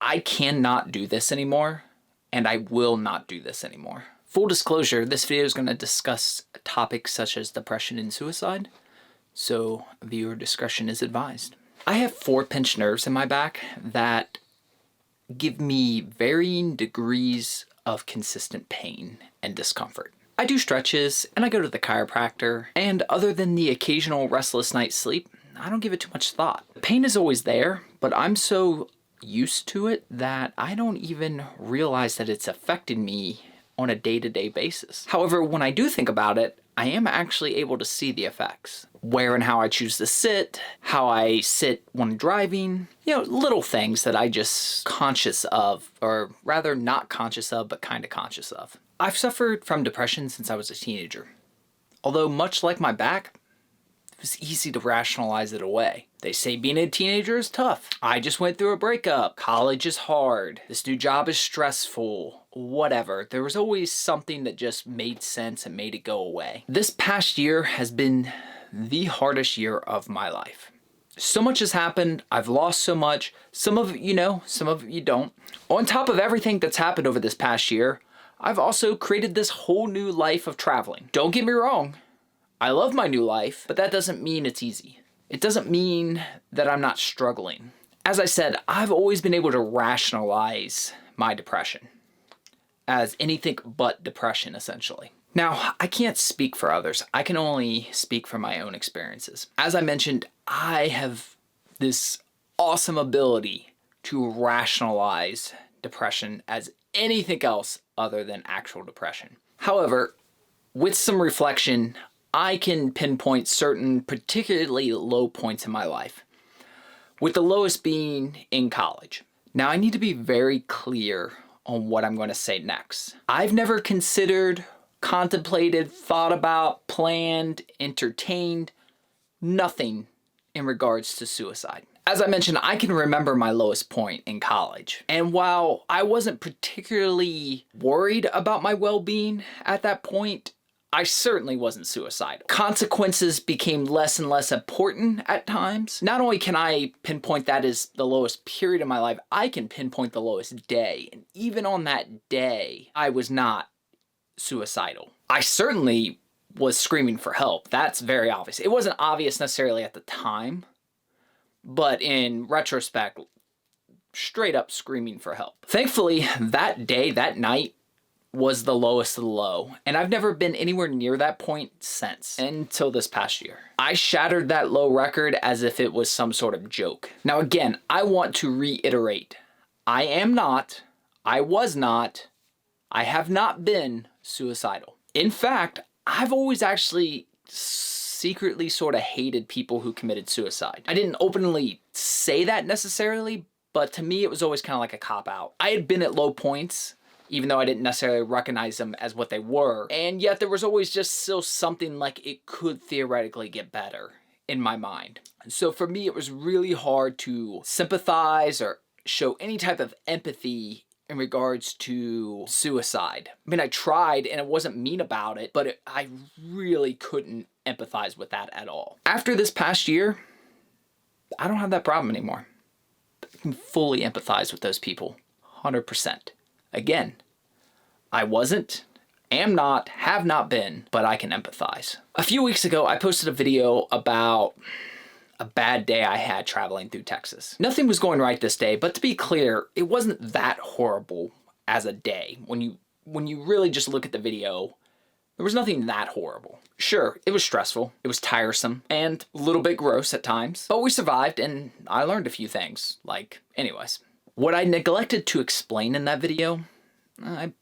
I cannot do this anymore, and I will not do this anymore. Full disclosure, this video is going to discuss topics such as depression and suicide, so viewer discretion is advised. I have 4 pinched nerves in my back that give me varying degrees of consistent pain and discomfort. I do stretches and I go to the chiropractor, and other than the occasional restless night's sleep, I don't give it too much thought. The pain is always there, but I'm so used to it that I don't even realize that it's affecting me on a day-to-day basis. However, when I do think about it, I am actually able to see the effects. Where and how I choose to sit, how I sit when driving, little things that I just conscious of, or rather not conscious of, but kind of conscious of. I've suffered from depression since I was a teenager. Although much like my back, it was easy to rationalize it away. They say being a teenager is tough. I just went through a breakup. College is hard. This new job is stressful. Whatever. There was always something that just made sense and made it go away. This past year has been the hardest year of my life. So much has happened. I've lost so much. Some of it you know, some of it you don't. On top of everything that's happened over this past year, I've also created this whole new life of traveling. Don't get me wrong. I love my new life, but that doesn't mean it's easy. It doesn't mean that I'm not struggling. As I said, I've always been able to rationalize my depression as anything but depression, essentially. Now, I can't speak for others. I can only speak from my own experiences. As I mentioned, I have this awesome ability to rationalize depression as anything else other than actual depression. However, with some reflection, I can pinpoint certain particularly low points in my life, with the lowest being in college. Now, I need to be very clear on what I'm going to say next. I've never considered, contemplated, thought about, planned, entertained, nothing in regards to suicide. As I mentioned, I can remember my lowest point in college. And while I wasn't particularly worried about my well-being at that point, I certainly wasn't suicidal. Consequences became less and less important at times. Not only can I pinpoint that as the lowest period of my life, I can pinpoint the lowest day. And even on that day, I was not suicidal. I certainly was screaming for help. That's very obvious. It wasn't obvious necessarily at the time, but in retrospect, straight up screaming for help. Thankfully, that day, that night, was the lowest of the low, and I've never been anywhere near that point since, until this past year. I shattered that low record as if it was some sort of joke. Now again, I want to reiterate, I am not, I was not, I have not been suicidal. In fact, I've always actually secretly sort of hated people who committed suicide. I didn't openly say that necessarily, but to me it was always kind of like a cop-out. I had been at low points, even though I didn't necessarily recognize them as what they were. And yet there was always just still something like it could theoretically get better in my mind. And so for me, it was really hard to sympathize or show any type of empathy in regards to suicide. I mean, I tried and it wasn't mean about it, but I really couldn't empathize with that at all. After this past year, I don't have that problem anymore. I can fully empathize with those people, 100%. Again, I wasn't, am not, have not been, but I can empathize. A few weeks ago, I posted a video about a bad day I had traveling through Texas. Nothing was going right this day, but to be clear, it wasn't that horrible as a day. When you really just look at the video, there was nothing that horrible. Sure, it was stressful, it was tiresome, and a little bit gross at times, but we survived and I learned a few things. Anyways. What I neglected to explain in that video, I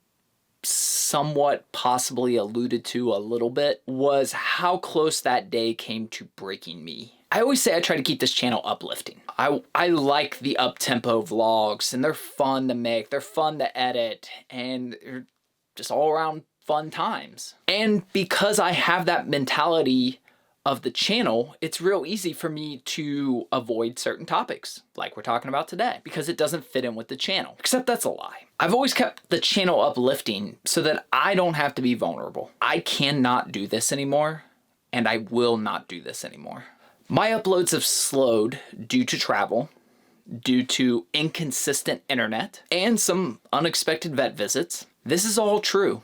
somewhat possibly alluded to a little bit, was how close that day came to breaking me. I always say I try to keep this channel uplifting. I like the up-tempo vlogs, and they're fun to make, they're fun to edit, and they're just all around fun times. And because I have that mentality of the channel, it's real easy for me to avoid certain topics like we're talking about today because it doesn't fit in with the channel. Except that's a lie. I've always kept the channel uplifting so that I don't have to be vulnerable. I cannot do this anymore, and I will not do this anymore. My uploads have slowed due to travel, due to inconsistent internet and some unexpected vet visits. This is all true,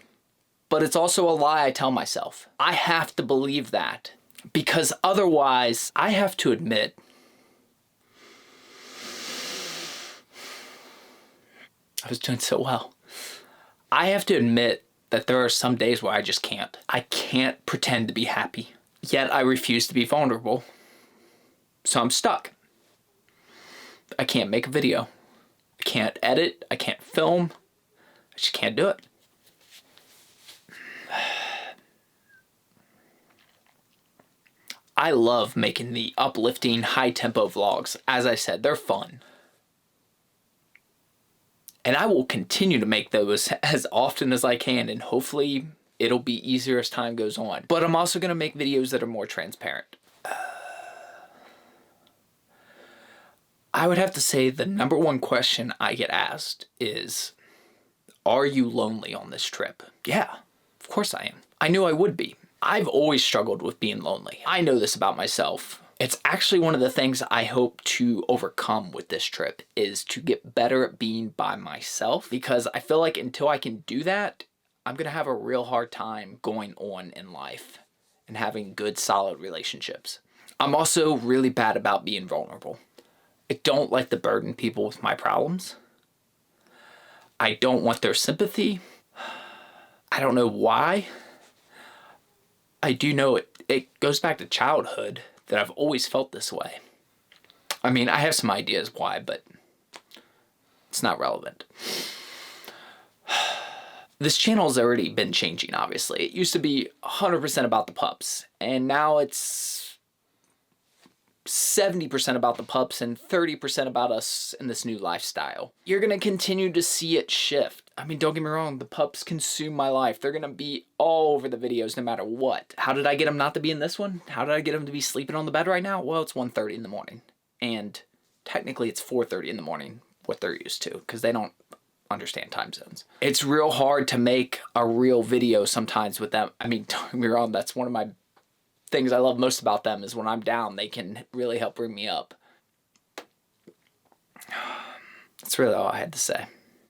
but it's also a lie I tell myself. I have to believe that because otherwise I have to admit I was doing so well. I have to admit that there are some days where I just can't. I can't pretend to be happy, yet I refuse to be vulnerable. So I'm stuck. I can't make a video. I can't edit. I can't film. I just can't do it. I love making the uplifting, high-tempo vlogs. As I said, they're fun. And I will continue to make those as often as I can, and hopefully it'll be easier as time goes on. But I'm also going to make videos that are more transparent. I would have to say the number one question I get asked is, are you lonely on this trip? Yeah, of course I am. I knew I would be. I've always struggled with being lonely. I know this about myself. It's actually one of the things I hope to overcome with this trip is to get better at being by myself, because I feel like until I can do that, I'm going to have a real hard time going on in life and having good, solid relationships. I'm also really bad about being vulnerable. I don't like to burden people with my problems. I don't want their sympathy. I don't know why. I do know it goes back to childhood that I've always felt this way. I mean, I have some ideas why, but it's not relevant. This channel has already been changing, obviously. It used to be 100% about the pups, and now it's 70% about the pups and 30% about us in this new lifestyle. You're going to continue to see it shift. I mean, don't get me wrong, the pups consume my life. They're going to be all over the videos no matter what. How did I get them not to be in this one? How did I get them to be sleeping on the bed right now? Well, it's 1:30 in the morning. And technically it's 4:30 in the morning, what they're used to, because they don't understand time zones. It's real hard to make a real video sometimes with them. I mean, don't get me wrong, that's one of my things I love most about them is when I'm down, they can really help bring me up. That's really all I had to say.